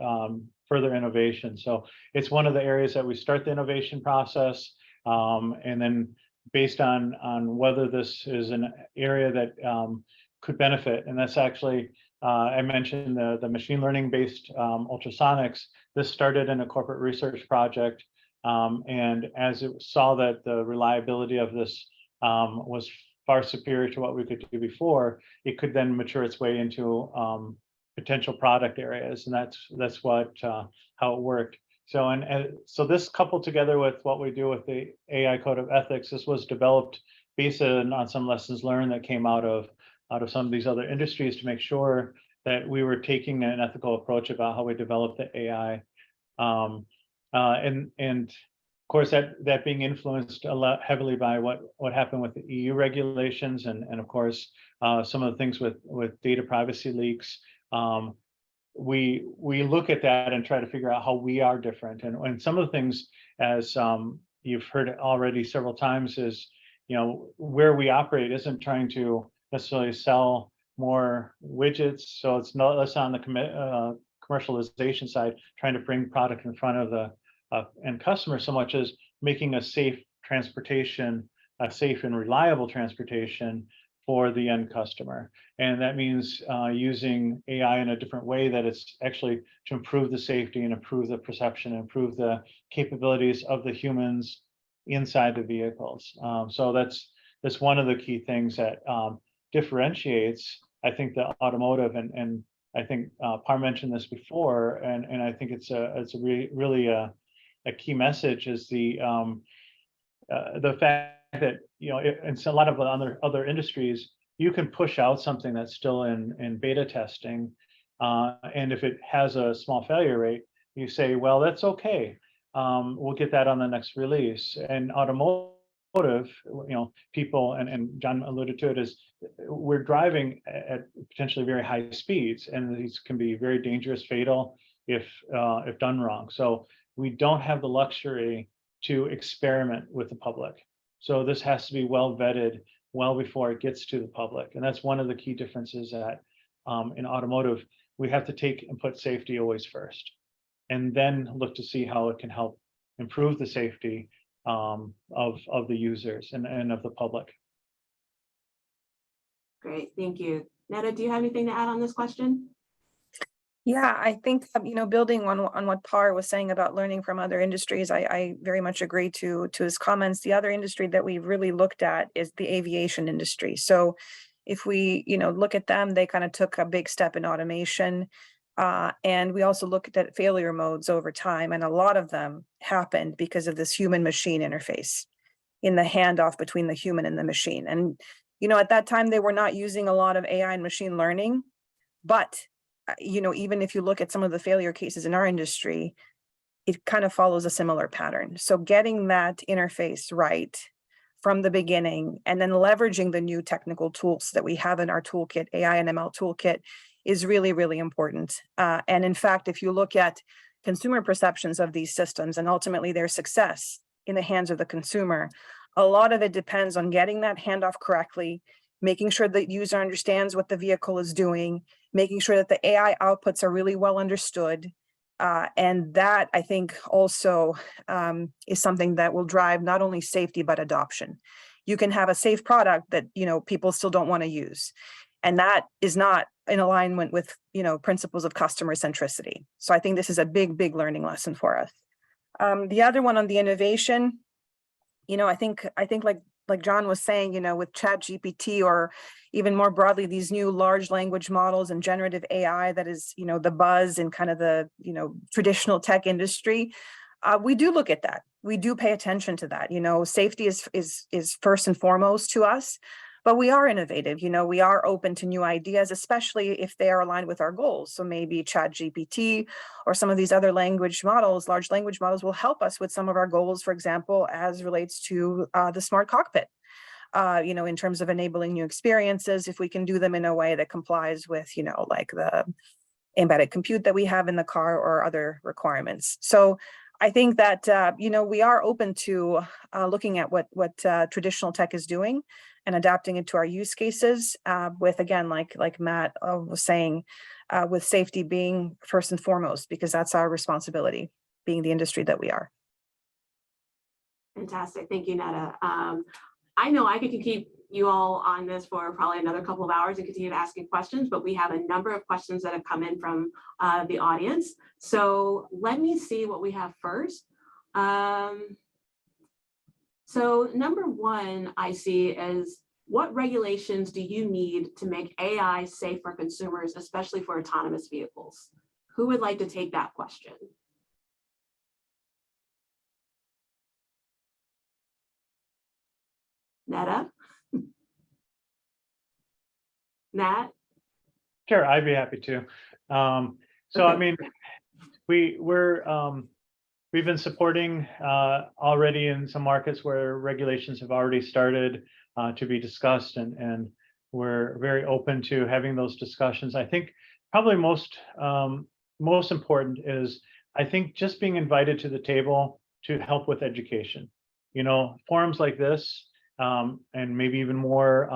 further innovation. So it's one of the areas that we start the innovation process, and then based on whether this is an area that could benefit, and that's actually, I mentioned the machine learning based ultrasonics. This started in a corporate research project, and as it saw that the reliability of this was far superior to what we could do before, it could then mature its way into potential product areas, and that's what how it worked. So so this coupled together with what we do with the AI Code of Ethics, this was developed based on some lessons learned that came out of some of these other industries to make sure that we were taking an ethical approach about how we develop the AI. And of course, that being influenced a lot heavily by what happened with the EU regulations, and of course, some of the things with data privacy leaks. We look at that and try to figure out how we are different. And some of the things, as you've heard already several times, is where we operate isn't trying to necessarily sell more widgets. So it's not less on the commercialization side, trying to bring product in front of the end customer, so much as making a safe transportation, a safe and reliable transportation for the end customer. And that means using AI in a different way, that it's actually to improve the safety and improve the perception, and improve the capabilities of the humans inside the vehicles. So that's one of the key things that differentiates, I think, the automotive, and I think Par mentioned this before, and I think it's really a key message, is the fact that in a lot of other industries, you can push out something that's still in beta testing, and if it has a small failure rate, you say, well, that's okay. We'll get that on the next release. And automotive, people, and John alluded to it, is we're driving at potentially very high speeds, and these can be very dangerous, fatal if done wrong. So we don't have the luxury to experiment with the public. So this has to be well vetted well before it gets to the public. And that's one of the key differences, that in automotive, we have to take and put safety always first, and then look to see how it can help improve the safety of the users and of the public. Great, thank you. Netta, do you have anything to add on this question? Yeah, I think, building on what Par was saying about learning from other industries, I very much agree to his comments. The other industry that we've really looked at is the aviation industry. So if we, look at them, they kind of took a big step in automation. And we also looked at failure modes over time, and a lot of them happened because of this human machine interface in the handoff between the human and the machine. And, at that time, they were not using a lot of AI and machine learning, but even if you look at some of the failure cases in our industry, it kind of follows a similar pattern. So getting that interface right from the beginning and then leveraging the new technical tools that we have in our toolkit, AI and ML toolkit, is really, really important. And in fact, if you look at consumer perceptions of these systems and ultimately their success in the hands of the consumer, a lot of it depends on getting that handoff correctly, making sure that user understands what the vehicle is doing, making sure that the AI outputs are really well understood. And that, I think, also is something that will drive not only safety, but adoption. You can have a safe product that, people still don't want to use. And that is not in alignment with, principles of customer centricity. So I think this is a big, big learning lesson for us. The other one on the innovation, I think like John was saying, with ChatGPT or even more broadly, these new large language models and generative AI that is, the buzz in kind of the, traditional tech industry, we do look at that. We do pay attention to that. Safety is first and foremost to us, but we are innovative. We are open to new ideas, especially if they are aligned with our goals. So maybe ChatGPT or some of these other language models, large language models, will help us with some of our goals, for example, as relates to the smart cockpit. In terms of enabling new experiences, if we can do them in a way that complies with, like the embedded compute that we have in the car or other requirements. So I think that, we are open to looking at what traditional tech is doing and adapting it to our use cases with, again, like Matt was saying, with safety being first and foremost, because that's our responsibility, being the industry that we are. Fantastic, thank you, Netta. I know I could keep you all on this for probably another couple of hours and continue asking questions, but we have a number of questions that have come in from the audience. So let me see what we have first. So number one I see is, what regulations do you need to make AI safe for consumers, especially for autonomous vehicles? Who would like to take that question? Netta? Nat? Sure, I'd be happy to. So, I mean, we've been supporting already in some markets where regulations have already started to be discussed, and we're very open to having those discussions. I think probably most important is, I think, just being invited to the table to help with education. Forums like this, and maybe even more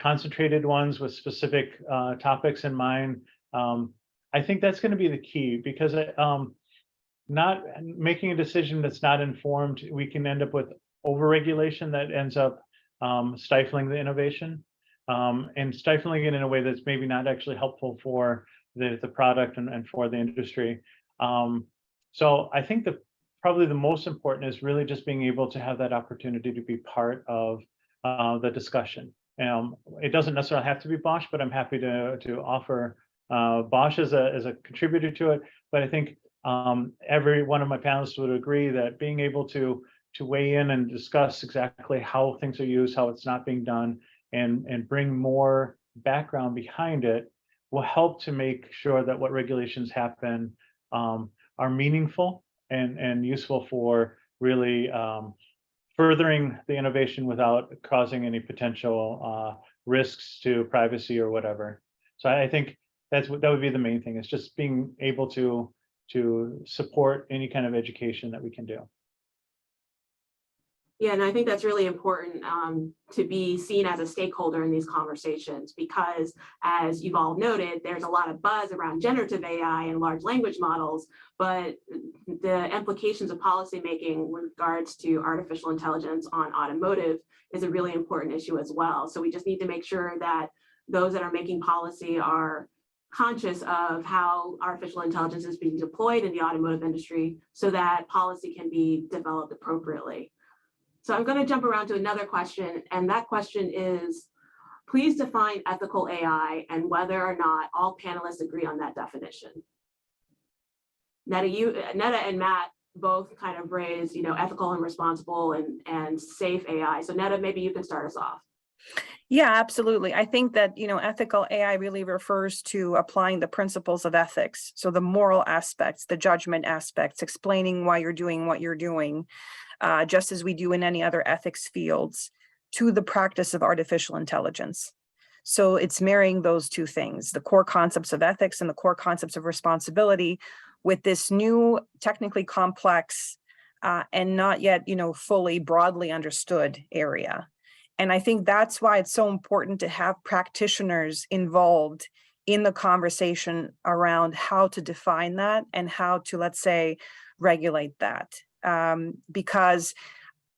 concentrated ones with specific topics in mind. I think that's going to be the key, because not making a decision that's not informed, we can end up with overregulation that ends up stifling the innovation, and stifling it in a way that's maybe not actually helpful for the product and for the industry. So I think probably the most important is really just being able to have that opportunity to be part of the discussion. It doesn't necessarily have to be Bosch, but I'm happy to offer Bosch as a contributor to it. But I think every one of my panelists would agree that being able to weigh in and discuss exactly how things are used, how it's not being done, and bring more background behind it will help to make sure that what regulations happen are meaningful and useful for really furthering the innovation without causing any potential risks to privacy or whatever. So I think that would be the main thing, is just being able to support any kind of education that we can do. Yeah, and I think that's really important to be seen as a stakeholder in these conversations, because as you've all noted, there's a lot of buzz around generative AI and large language models, but the implications of policymaking with regards to artificial intelligence on automotive is a really important issue as well. So we just need to make sure that those that are making policy are conscious of how artificial intelligence is being deployed in the automotive industry so that policy can be developed appropriately. So I'm going to jump around to another question, and that question is, please define ethical AI and whether or not all panelists agree on that definition. Netta and Matt both kind of raised, ethical and responsible and safe AI. So Netta, maybe you can start us off. Yeah, absolutely. I think that, ethical AI really refers to applying the principles of ethics. So the moral aspects, the judgment aspects, explaining why you're doing what you're doing, just as we do in any other ethics fields, to the practice of artificial intelligence. So it's marrying those two things, the core concepts of ethics and the core concepts of responsibility, with this new technically complex and not yet, fully broadly understood area. And I think that's why it's so important to have practitioners involved in the conversation around how to define that and how to, let's say, regulate that. Because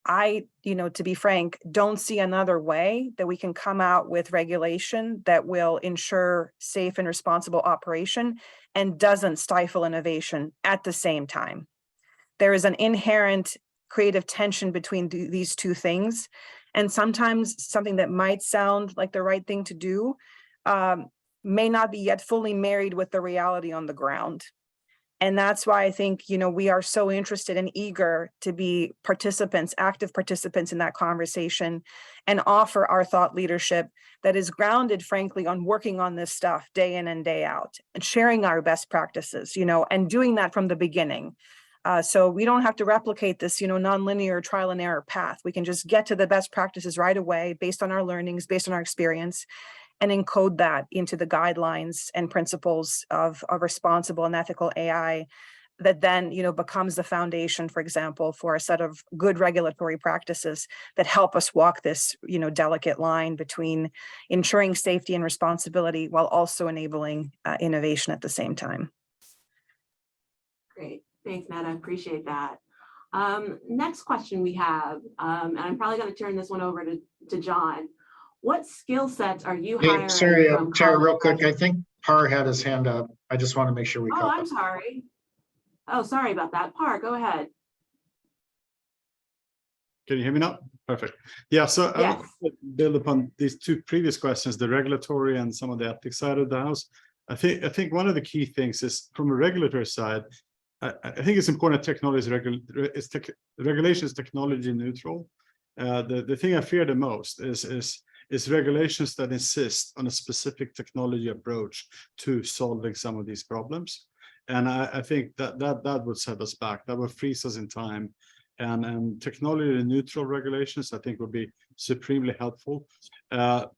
I, to be frank, don't see another way that we can come out with regulation that will ensure safe and responsible operation and doesn't stifle innovation at the same time. There is an inherent creative tension between these two things. And sometimes something that might sound like the right thing to do may not be yet fully married with the reality on the ground. And that's why I think, we are so interested and eager to be participants, active participants in that conversation, and offer our thought leadership that is grounded, frankly, on working on this stuff day in and day out and sharing our best practices, and doing that from the beginning. So we don't have to replicate this, nonlinear trial and error path. We can just get to the best practices right away based on our learnings, based on our experience, and encode that into the guidelines and principles of responsible and ethical AI that then, becomes the foundation, for example, for a set of good regulatory practices that help us walk this, delicate line between ensuring safety and responsibility while also enabling innovation at the same time. Great. Thanks, Netta. I appreciate that. Next question we have, and I'm probably going to turn this one over to John. What skill sets are you hiring? Hey, sorry, from Tara, real quick. I graduates? think Par had his hand up. I just want to make sure we Oh, caught I'm sorry. Oh, sorry about that. Par, go ahead. Can you hear me now? Perfect. Yeah, so Yes. I want to build upon these two previous questions, the regulatory and some of the ethics side of the house. I think one of the key things is from a regulatory side, I think it's important that technology regulation is technology neutral. The thing I fear the most is regulations that insist on a specific technology approach to solving some of these problems. And I think that would set us back. That would freeze us in time. And technology neutral regulations, I think, would be supremely helpful. I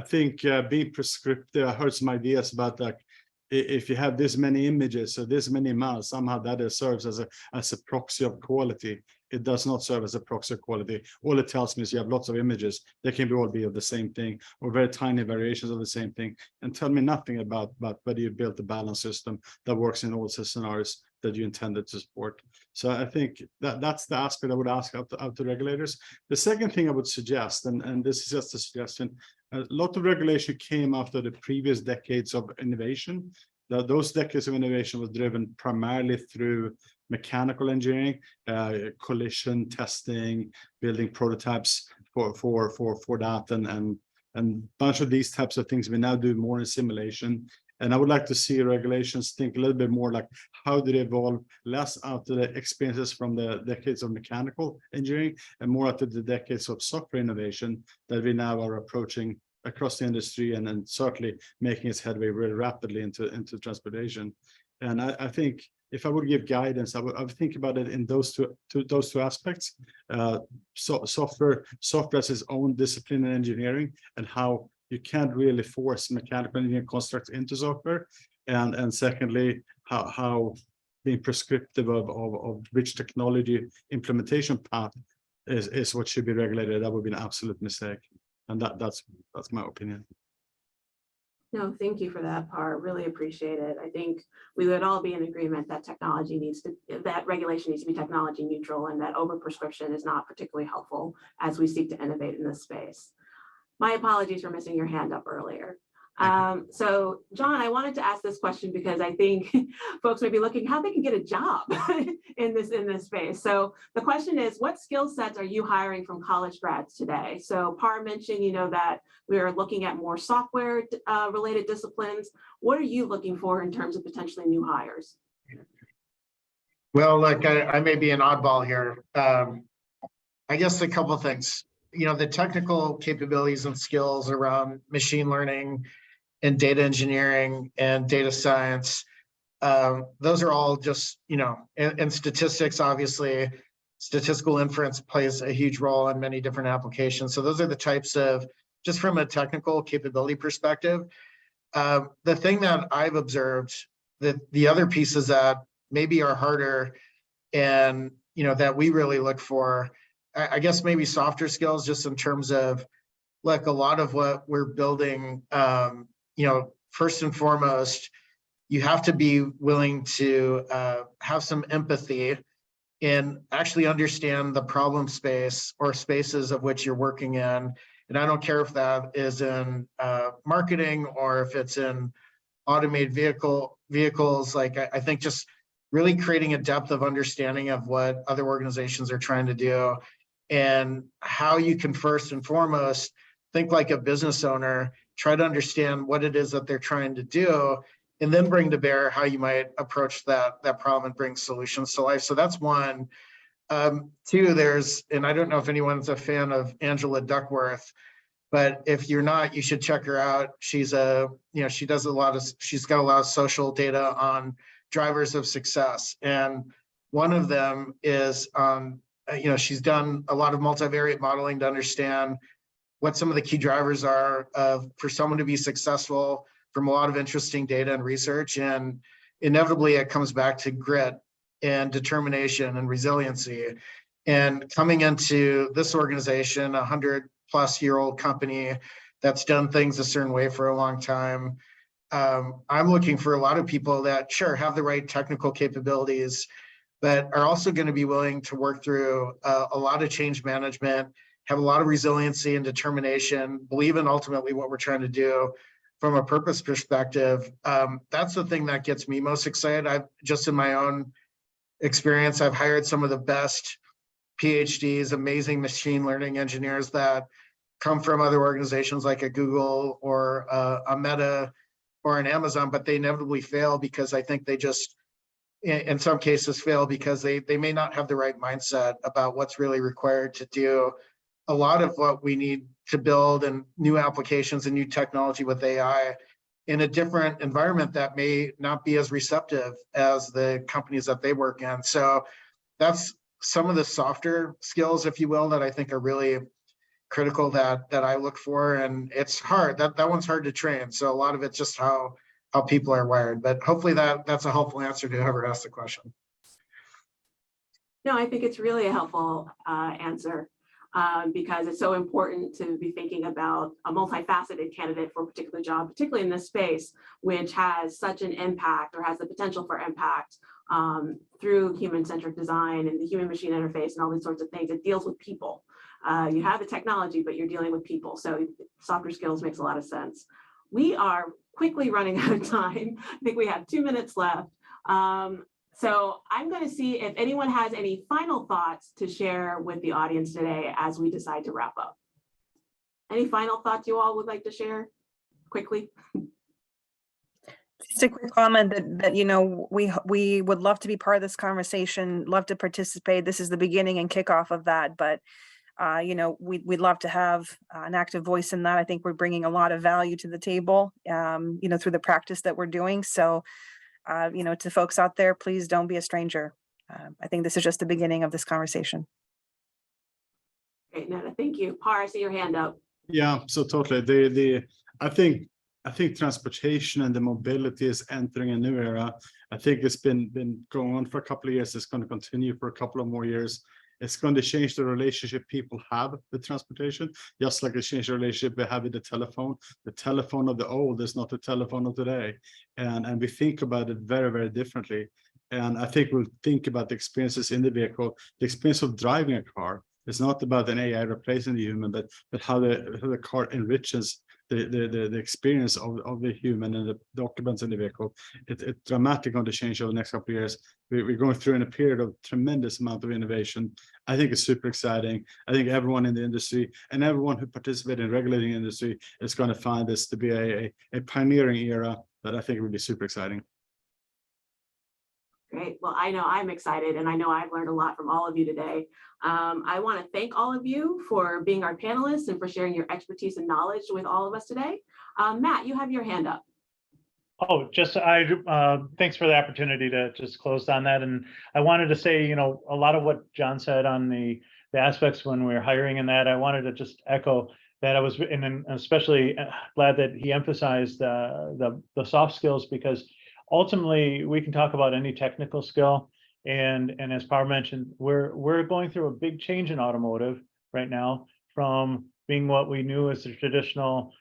think being prescriptive, I heard some ideas about like, if you have this many images or this many miles, somehow that serves as a proxy of quality. It does not serve as a proxy of quality. All it tells me is you have lots of images. They can all be of the same thing or very tiny variations of the same thing, and tell me nothing about whether you built a balance system that works in all scenarios that you intended to support. So I think that's the aspect I would ask out to regulators. The second thing I would suggest, and this is just a suggestion, a lot of regulation came after the previous decades of innovation. Those decades of innovation was driven primarily through mechanical engineering, collision testing, building prototypes for that, and a bunch of these types of things we now do more in simulation. And I would like to see regulations think a little bit more like how do they evolve, less out of the experiences from the decades of mechanical engineering and more out of the decades of software innovation that we now are approaching across the industry, and then certainly making its headway really rapidly into transportation. And I think if I would give guidance, I would think about it in those two aspects. Software as its own discipline in engineering, and how you can't really force mechanical engineering constructs into software. And secondly, how being prescriptive of which technology implementation path is what should be regulated. That would be an absolute mistake. And that's my opinion. No, thank you for that part. Really appreciate it. I think we would all be in agreement that that regulation needs to be technology neutral, and that overprescription is not particularly helpful as we seek to innovate in this space. My apologies for missing your hand up earlier. So John, I wanted to ask this question because I think folks may be looking how they can get a job in this space. So the question is, what skill sets are you hiring from college grads today? So Par mentioned, that we are looking at more software related disciplines. What are you looking for in terms of potentially new hires? Well, like I may be an oddball here. I guess a couple of things. The technical capabilities and skills around machine learning and data engineering and data science, those are all just, and statistics, obviously, statistical inference plays a huge role in many different applications. So those are the types of, just from a technical capability perspective. The thing that I've observed, that the other pieces that maybe are harder and, that we really look for, I guess maybe softer skills, just in terms of, like, a lot of what we're building, first and foremost, you have to be willing to have some empathy and actually understand the problem space or spaces of which you're working in. And I don't care if that is in marketing or if it's in automated vehicles. Like, I think just really creating a depth of understanding of what other organizations are trying to do, and how you can first and foremost think like a business owner, try to understand what it is that they're trying to do, and then bring to bear how you might approach that problem and bring solutions to life. So that's one. Two, and I don't know if anyone's a fan of Angela Duckworth, but if you're not, you should check her out. She's she's got a lot of social data on drivers of success. And one of them is, she's done a lot of multivariate modeling to understand what some of the key drivers are for someone to be successful, from a lot of interesting data and research. And inevitably it comes back to grit and determination and resiliency. And coming into this organization, 100-plus-year-old company that's done things a certain way for a long time, I'm looking for a lot of people that, sure, have the right technical capabilities, but are also going to be willing to work through a lot of change management, have a lot of resiliency and determination, believe in ultimately what we're trying to do from a purpose perspective. That's the thing that gets me most excited. I've just, in my own experience, I've hired some of the best PhDs, amazing machine learning engineers that come from other organizations like a Google or a Meta or an Amazon, but they inevitably fail because I think they just, in some cases, fail because they may not have the right mindset about what's really required to do a lot of what we need to build, and new applications and new technology with AI in a different environment that may not be as receptive as the companies that they work in. So that's some of the softer skills, if you will, that I think are really critical that I look for. And it's hard. That one's hard to train. So a lot of it's just how people are wired. But hopefully that's a helpful answer to whoever asked the question. No, I think it's really a helpful answer. Because it's so important to be thinking about a multifaceted candidate for a particular job, particularly in this space, which has such an impact or has the potential for impact through human-centric design and the human-machine interface and all these sorts of things. It deals with people. You have the technology, but you're dealing with people. So softer skills makes a lot of sense. We are quickly running out of time. I think we have 2 minutes left. So I'm going to see if anyone has any final thoughts to share with the audience today as we decide to wrap up. Any final thoughts you all would like to share quickly? Just a quick comment that we would love to be part of this conversation, love to participate. This is the beginning and kickoff of that, but we'd love to have an active voice in that. I think we're bringing a lot of value to the table, through the practice that we're doing. So to folks out there, please don't be a stranger. I think this is just the beginning of this conversation. Great, Netta, thank you. Par, I see your hand up. Yeah, so totally. I think transportation and the mobility is entering a new era. I think it's been going on for a couple of years. It's going to continue for a couple of more years. It's going to change the relationship people have with transportation, just like it changed the relationship we have with the telephone. The telephone of the old is not the telephone of today. And we think about it very, very differently. And I think we'll think about the experiences in the vehicle, the experience of driving a car. It's not about an AI replacing the human, but how the car enriches the experience of the human and the occupants in the vehicle. It's dramatically going to change over the next couple of years. We're going through in a period of tremendous amount of innovation. I think it's super exciting. I think everyone in the industry and everyone who participates in regulating the industry is going to find this to be a pioneering era that I think will be super exciting. Great. Well, I know I'm excited, and I know I've learned a lot from all of you today. I want to thank all of you for being our panelists and for sharing your expertise and knowledge with all of us today. Matt, you have your hand up. Oh, thanks for the opportunity to just close on that. And I wanted to say, a lot of what John said on the aspects when we were hiring in that, I wanted to just echo that. I was, and especially glad that he emphasized the soft skills, because ultimately we can talk about any technical skill. And as Par mentioned, we're going through a big change in automotive right now, from being what we knew as the traditional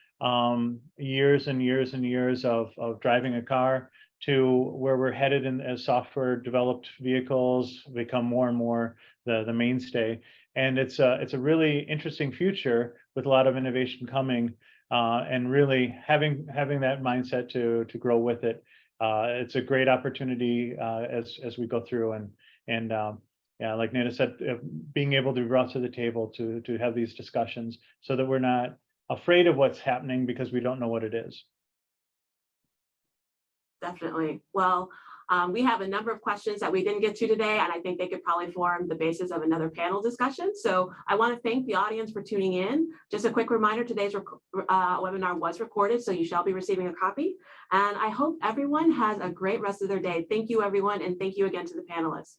years and years and years of driving a car, to where we're headed in as software developed vehicles become more and more the mainstay. And it's a really interesting future with a lot of innovation coming, and really having that mindset to grow with it. It's a great opportunity as we go through, and yeah, like Nana said, being able to be brought to the table to have these discussions, so that we're not afraid of what's happening because we don't know what it is. Definitely. Well, we have a number of questions that we didn't get to today, and I think they could probably form the basis of another panel discussion. So I want to thank the audience for tuning in. Just a quick reminder, today's webinar was recorded, so you shall be receiving a copy. And I hope everyone has a great rest of their day. Thank you, everyone, and thank you again to the panelists.